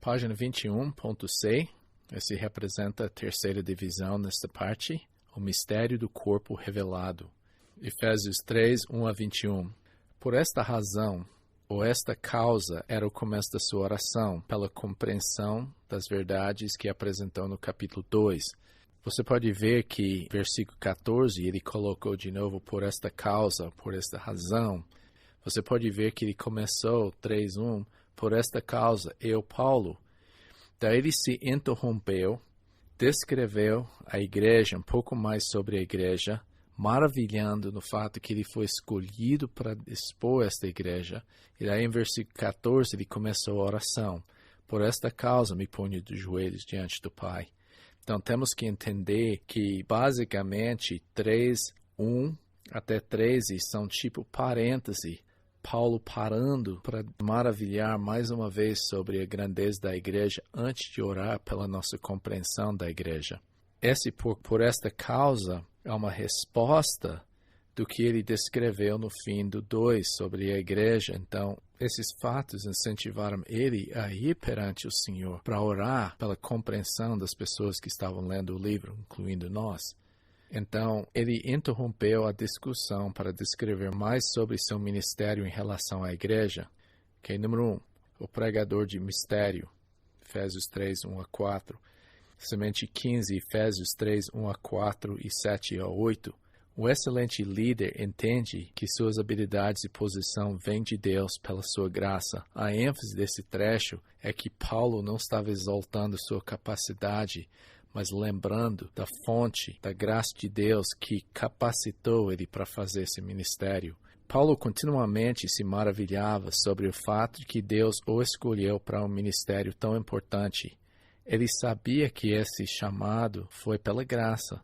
Página 21.c, esse representa a terceira divisão nesta parte, o mistério do corpo revelado. Efésios 3, 1 a 21. Por esta razão, ou esta causa, era o começo da sua oração, pela compreensão das verdades que apresentou no capítulo 2. Você pode ver que, versículo 14, ele colocou de novo por esta causa, por esta razão. Você pode ver que ele começou 3:1, por esta causa, eu, Paulo. Daí ele se interrompeu, descreveu a igreja, um pouco mais sobre a igreja, maravilhando no fato que ele foi escolhido para expor esta igreja. E daí em versículo 14 ele começou a oração. Por esta causa me ponho de joelhos diante do Pai. Então temos que entender que basicamente 3:1 até 13 são tipo parêntese. Paulo parando para maravilhar mais uma vez sobre a grandeza da igreja antes de orar pela nossa compreensão da igreja. Esse por esta causa é uma resposta do que ele descreveu no fim do 2 sobre a igreja. Então, esses fatos incentivaram ele a ir perante o Senhor para orar pela compreensão das pessoas que estavam lendo o livro, incluindo nós. Então, ele interrompeu a discussão para descrever mais sobre seu ministério em relação à igreja. Número 1, o pregador de mistério, Efésios 3, 1 a 4. Semente 15, Efésios 3, 1 a 4 e 7 a 8. O excelente líder entende que suas habilidades e posição vêm de Deus pela sua graça. A ênfase desse trecho é que Paulo não estava exaltando sua capacidade, mas lembrando da fonte da graça de Deus que capacitou ele para fazer esse ministério. Paulo continuamente se maravilhava sobre o fato de que Deus o escolheu para um ministério tão importante. Ele sabia que esse chamado foi pela graça,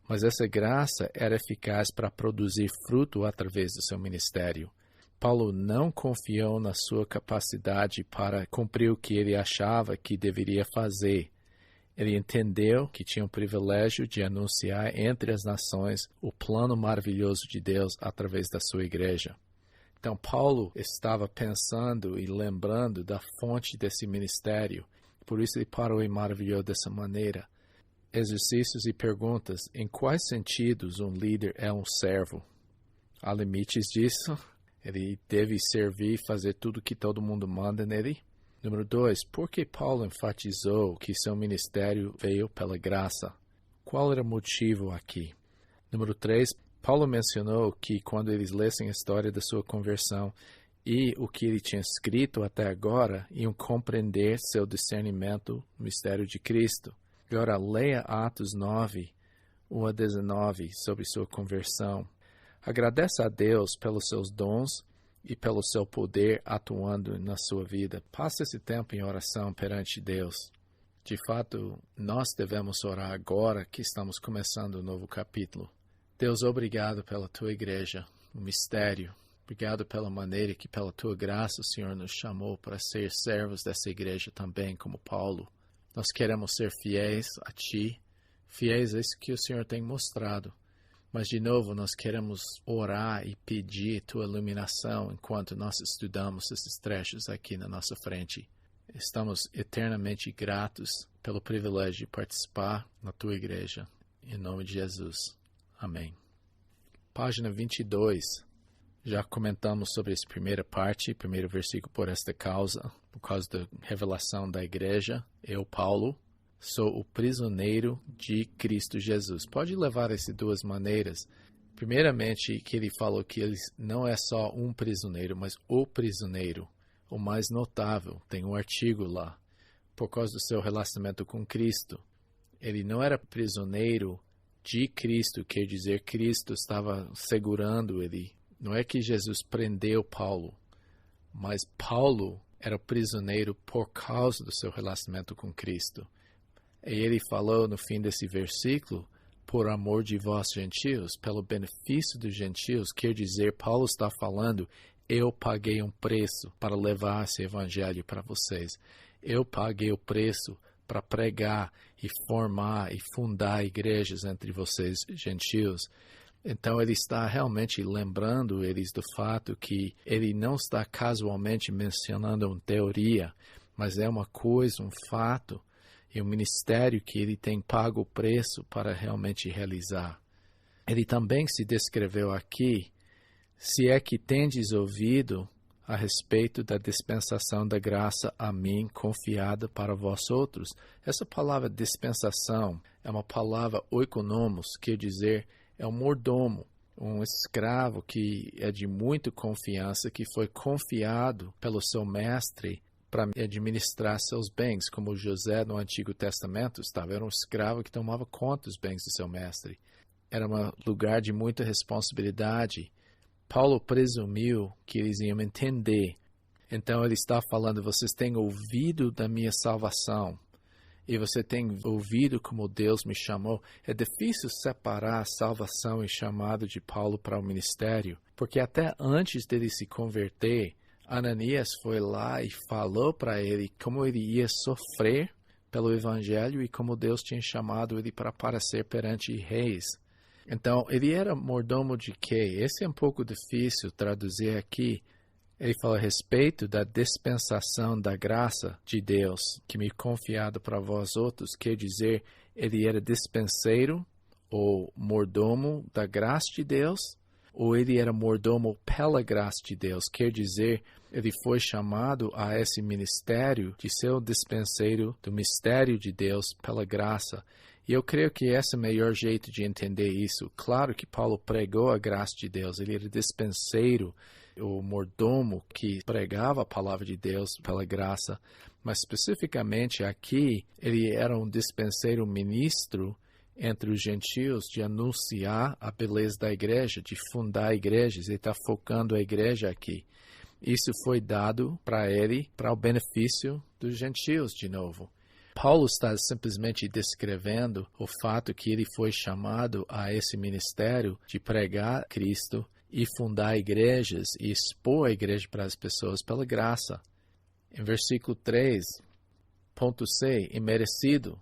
mas essa graça era eficaz para produzir fruto através do seu ministério. Paulo não confiou na sua capacidade para cumprir o que ele achava que deveria fazer. Ele entendeu que tinha o privilégio de anunciar entre as nações o plano maravilhoso de Deus através da sua igreja. Então, Paulo estava pensando e lembrando da fonte desse ministério. Por isso ele parou e maravilhou dessa maneira. Exercícios e perguntas. Em quais sentidos um líder é um servo? Há limites disso? Ele deve servir e fazer tudo que todo mundo manda nele? Número 2, por que Paulo enfatizou que seu ministério veio pela graça? Qual era o motivo aqui? Número 3, Paulo mencionou que quando eles lessem a história da sua conversão e o que ele tinha escrito até agora, iam compreender seu discernimento no mistério de Cristo. Agora, leia Atos 9, 1 a 19, sobre sua conversão. Agradeça a Deus pelos seus dons e pelo seu poder atuando na sua vida. Passe esse tempo em oração perante Deus. De fato, nós devemos orar agora que estamos começando um novo capítulo. Deus, obrigado pela tua igreja, o mistério. Obrigado pela maneira que, pela tua graça, o Senhor nos chamou para ser servos dessa igreja também, como Paulo. Nós queremos ser fiéis a ti, fiéis a isso que o Senhor tem mostrado. Mas, de novo, nós queremos orar e pedir tua iluminação enquanto nós estudamos esses trechos aqui na nossa frente. Estamos eternamente gratos pelo privilégio de participar na tua igreja. Em nome de Jesus. Amém. Página 22. Já comentamos sobre essa primeira parte, primeiro versículo, por esta causa, por causa da revelação da igreja. Eu, Paulo, sou o prisioneiro de Cristo Jesus. Pode levar essas duas maneiras. Primeiramente, que ele falou que ele não é só um prisioneiro, mas o prisioneiro, o mais notável. Tem um artigo lá, por causa do seu relacionamento com Cristo. Ele não era prisioneiro de Cristo, quer dizer, Cristo estava segurando ele. Não é que Jesus prendeu Paulo, mas Paulo era prisioneiro por causa do seu relacionamento com Cristo. E ele falou no fim desse versículo, por amor de vós gentios, pelo benefício dos gentios, quer dizer, Paulo está falando, eu paguei um preço para levar esse evangelho para vocês. Eu paguei o preço para pregar e formar e fundar igrejas entre vocês gentios. Então ele está realmente lembrando eles do fato que ele não está casualmente mencionando uma teoria, mas é uma coisa, um fato, e um ministério que ele tem pago o preço para realmente realizar. Ele também se descreveu aqui, se é que tendes ouvido a respeito da dispensação da graça a mim confiada para vós outros. Essa palavra dispensação é uma palavra oikonomos, quer dizer, é um mordomo, um escravo que é de muita confiança, que foi confiado pelo seu mestre para administrar seus bens, como José no Antigo Testamento estava. Era um escravo que tomava conta dos bens do seu mestre. Era um lugar de muita responsabilidade. Paulo presumiu que eles iam entender. Então ele está falando, vocês têm ouvido da minha salvação, e você tem ouvido como Deus me chamou. É difícil separar a salvação e chamado de Paulo para o ministério, porque até antes dele se converter, Ananias foi lá e falou para ele como ele ia sofrer pelo evangelho e como Deus tinha chamado ele para aparecer perante reis. Então, ele era mordomo de quê? Esse é um pouco difícil traduzir aqui. Ele fala a respeito da dispensação da graça de Deus, que me confiado para vós outros, quer dizer, ele era dispenseiro ou mordomo da graça de Deus, ou ele era mordomo pela graça de Deus, quer dizer, ele foi chamado a esse ministério de ser o dispenseiro do mistério de Deus pela graça. E eu creio que esse é o melhor jeito de entender isso. Claro que Paulo pregou a graça de Deus, ele era dispenseiro, o mordomo que pregava a palavra de Deus pela graça, mas especificamente aqui, ele era um dispenseiro ministro entre os gentios de anunciar a beleza da igreja, de fundar igrejas. Ele está focando a igreja aqui. Isso foi dado para ele, para o benefício dos gentios de novo. Paulo está simplesmente descrevendo o fato que ele foi chamado a esse ministério de pregar Cristo e fundar igrejas e expor a igreja para as pessoas pela graça. Em versículo 3, ponto C, imerecido.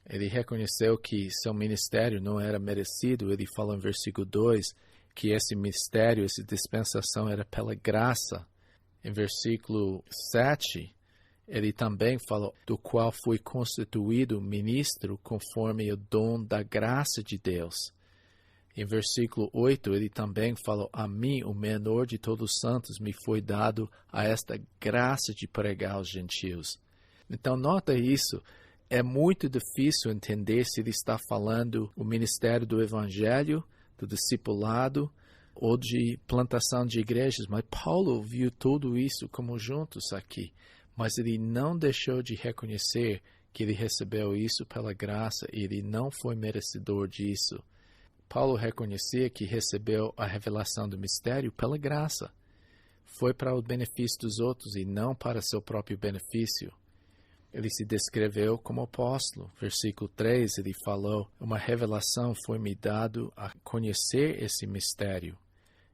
Ele reconheceu que seu ministério não era merecido. Ele fala em versículo 2 que esse mistério, essa dispensação era pela graça. Em versículo 7, ele também falou do qual foi constituído ministro conforme o dom da graça de Deus. Em versículo 8, ele também falou, a mim, o menor de todos os santos, me foi dado a esta graça de pregar aos gentios. Então, nota isso. É muito difícil entender se ele está falando o ministério do evangelho, do discipulado, ou de plantação de igrejas, mas Paulo viu tudo isso como juntos aqui. Mas ele não deixou de reconhecer que ele recebeu isso pela graça e ele não foi merecedor disso. Paulo reconhecia que recebeu a revelação do mistério pela graça. Foi para o benefício dos outros e não para seu próprio benefício. Ele se descreveu como apóstolo. Versículo 3, ele falou, uma revelação foi me dado a conhecer esse mistério.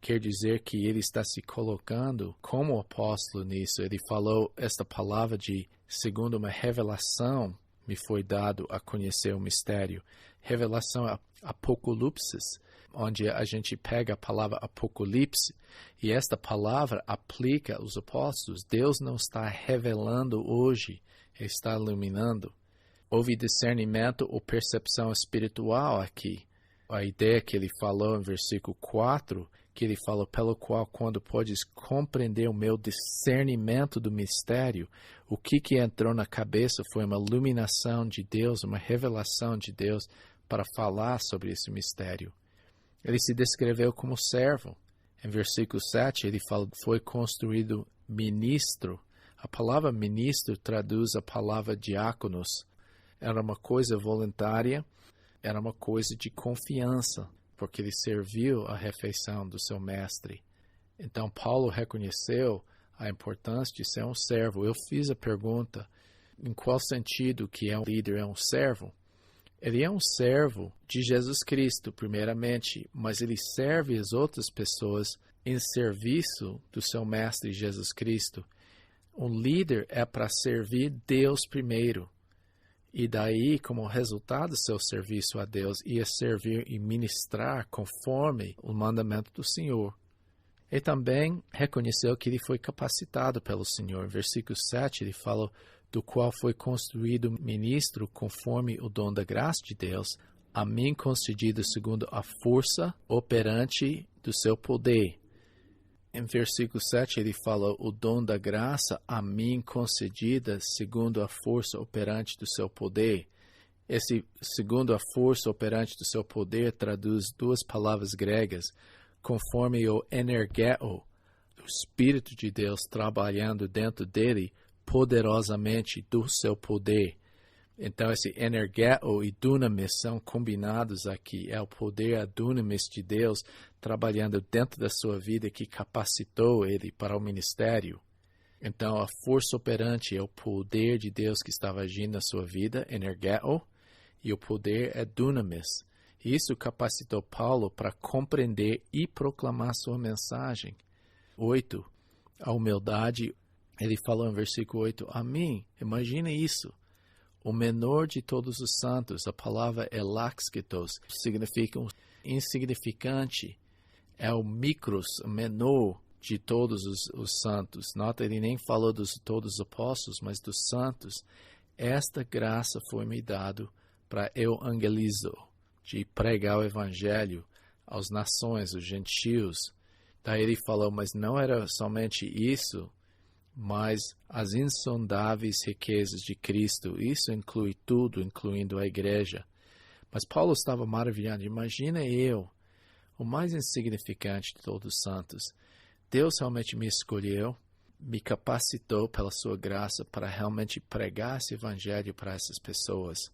Quer dizer que ele está se colocando como apóstolo nisso. Ele falou esta palavra de, segundo uma revelação, me foi dado a conhecer o mistério. Revelação é apocalipsis, onde a gente pega a palavra apocalipse, e esta palavra aplica aos apóstolos. Deus não está revelando hoje, Ele está iluminando. Houve discernimento ou percepção espiritual aqui. A ideia que ele falou em versículo 4, que ele falou, pelo qual quando podes compreender o meu discernimento do mistério, o que entrou na cabeça foi uma iluminação de Deus, uma revelação de Deus para falar sobre esse mistério. Ele se descreveu como servo. Em versículo 7, ele fala, foi construído ministro. A palavra ministro traduz a palavra diáconos. Era uma coisa voluntária, era uma coisa de confiança, porque ele serviu a refeição do seu mestre. Então, Paulo reconheceu a importância de ser um servo. Eu fiz a pergunta, em qual sentido que um líder é um servo? Ele é um servo de Jesus Cristo, primeiramente, mas ele serve as outras pessoas em serviço do seu mestre Jesus Cristo. Um líder é para servir Deus primeiro. E daí, como resultado do seu serviço a Deus, ia servir e ministrar conforme o mandamento do Senhor. E também reconheceu que ele foi capacitado pelo Senhor. Em versículo 7, ele fala, do qual foi construído ministro conforme o dom da graça de Deus, a mim concedido segundo a força operante do seu poder. Em versículo 7, ele fala, o dom da graça a mim concedida segundo a força operante do seu poder. Esse segundo a força operante do seu poder traduz duas palavras gregas, conforme o energeo, o Espírito de Deus trabalhando dentro dele poderosamente do seu poder. Então, esse energeo e dunamis são combinados aqui. É o poder, a dunamis de Deus trabalhando dentro da sua vida que capacitou ele para o ministério. Então, a força operante é o poder de Deus que estava agindo na sua vida, energeo, e o poder é dunamis. Isso capacitou Paulo para compreender e proclamar sua mensagem. 8. A humildade, ele falou em versículo 8, a mim, imagina isso, o menor de todos os santos, a palavra elaxkitos, significa insignificante, é o micros, o menor de todos os santos. Nota, ele nem falou de todos os apóstolos, mas dos santos. Esta graça foi me dado para evangelizo, de pregar o evangelho às nações, os gentios. Daí ele falou, mas não era somente isso, mas as insondáveis riquezas de Cristo. Isso inclui tudo, incluindo a igreja. Mas Paulo estava maravilhado. Imagina eu, o mais insignificante de todos os santos. Deus realmente me escolheu, me capacitou pela sua graça para realmente pregar esse evangelho para essas pessoas.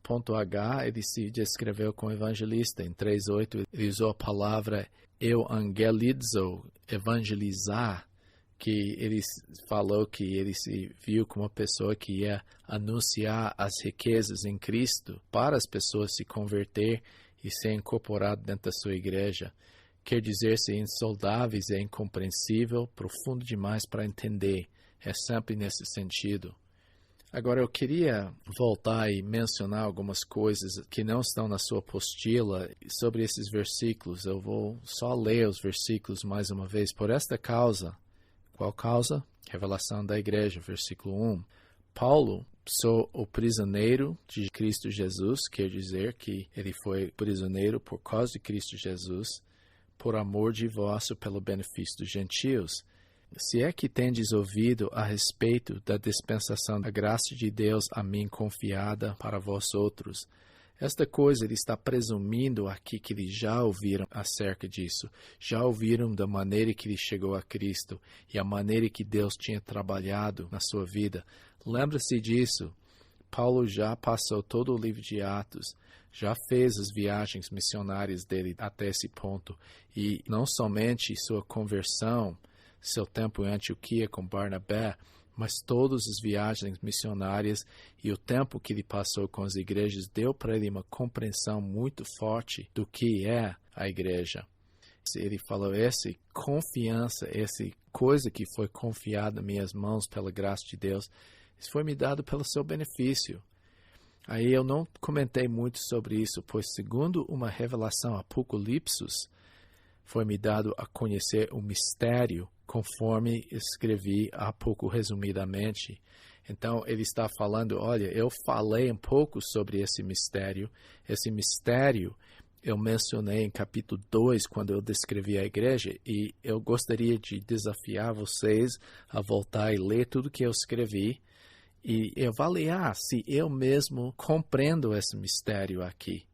Ponto H, ele se descreveu como evangelista. Em 3:8, ele usou a palavra evangelizo, evangelizar, que ele falou que ele se viu como uma pessoa que ia anunciar as riquezas em Cristo para as pessoas se converter e ser incorporado dentro da sua igreja. Quer dizer, ser insondáveis é incompreensível, profundo demais para entender. É sempre nesse sentido. Agora, eu queria voltar e mencionar algumas coisas que não estão na sua apostila sobre esses versículos. Eu vou só ler os versículos mais uma vez. Por esta causa, qual causa? Revelação da igreja, versículo 1. Paulo, sou o prisioneiro de Cristo Jesus, quer dizer que ele foi prisioneiro por causa de Cristo Jesus, por amor de vós, pelo benefício dos gentios. Se é que tendes ouvido a respeito da dispensação da graça de Deus a mim confiada para vós outros. Esta coisa ele está presumindo aqui que eles já ouviram acerca disso. Já ouviram da maneira que ele chegou a Cristo e a maneira que Deus tinha trabalhado na sua vida. Lembra-se disso. Paulo já passou todo o livro de Atos, já fez as viagens missionárias dele até esse ponto. E não somente sua conversão, seu tempo em Antioquia com Barnabé, mas todas as viagens missionárias e o tempo que ele passou com as igrejas deu para ele uma compreensão muito forte do que é a igreja. Ele falou, essa confiança, essa coisa que foi confiada em minhas mãos pela graça de Deus, isso foi me dado pelo seu benefício. Aí eu não comentei muito sobre isso, pois segundo uma revelação Apocalipse, foi me dado a conhecer o mistério, conforme escrevi há pouco resumidamente. Então, ele está falando, olha, eu falei um pouco sobre esse mistério. Esse mistério eu mencionei em capítulo 2, quando eu descrevi a igreja, e eu gostaria de desafiar vocês a voltar e ler tudo que eu escrevi e avaliar se eu mesmo compreendo esse mistério aqui.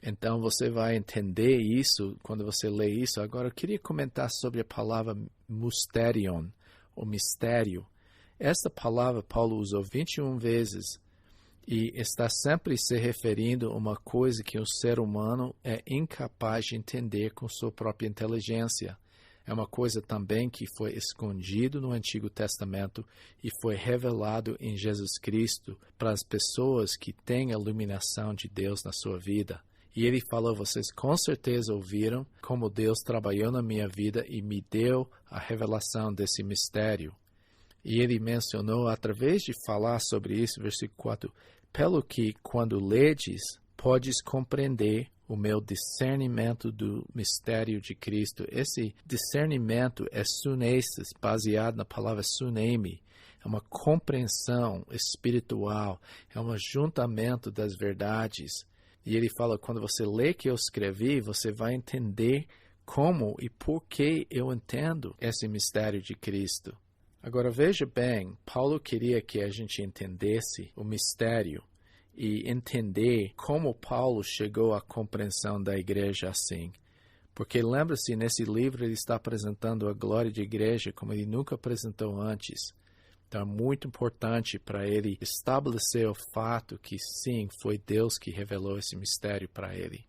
Então, você vai entender isso quando você lê isso. Agora, eu queria comentar sobre a palavra mysterion, o mistério. Esta palavra Paulo usou 21 vezes e está sempre se referindo a uma coisa que o ser humano é incapaz de entender com sua própria inteligência. É uma coisa também que foi escondido no Antigo Testamento e foi revelado em Jesus Cristo para as pessoas que têm a iluminação de Deus na sua vida. E ele falou, vocês com certeza ouviram como Deus trabalhou na minha vida e me deu a revelação desse mistério. E ele mencionou, através de falar sobre isso, versículo 4, pelo que, quando ledes, podes compreender o meu discernimento do mistério de Cristo. Esse discernimento é sunesis, baseado na palavra sunemi. É uma compreensão espiritual, é um ajuntamento das verdades. E ele fala, quando você lê que eu escrevi, você vai entender como e por que eu entendo esse mistério de Cristo. Agora veja bem, Paulo queria que a gente entendesse o mistério e entender como Paulo chegou à compreensão da igreja assim. Porque lembra-se, nesse livro ele está apresentando a glória da igreja como ele nunca apresentou antes. Então é muito importante para ele estabelecer o fato que sim, foi Deus que revelou esse mistério para ele.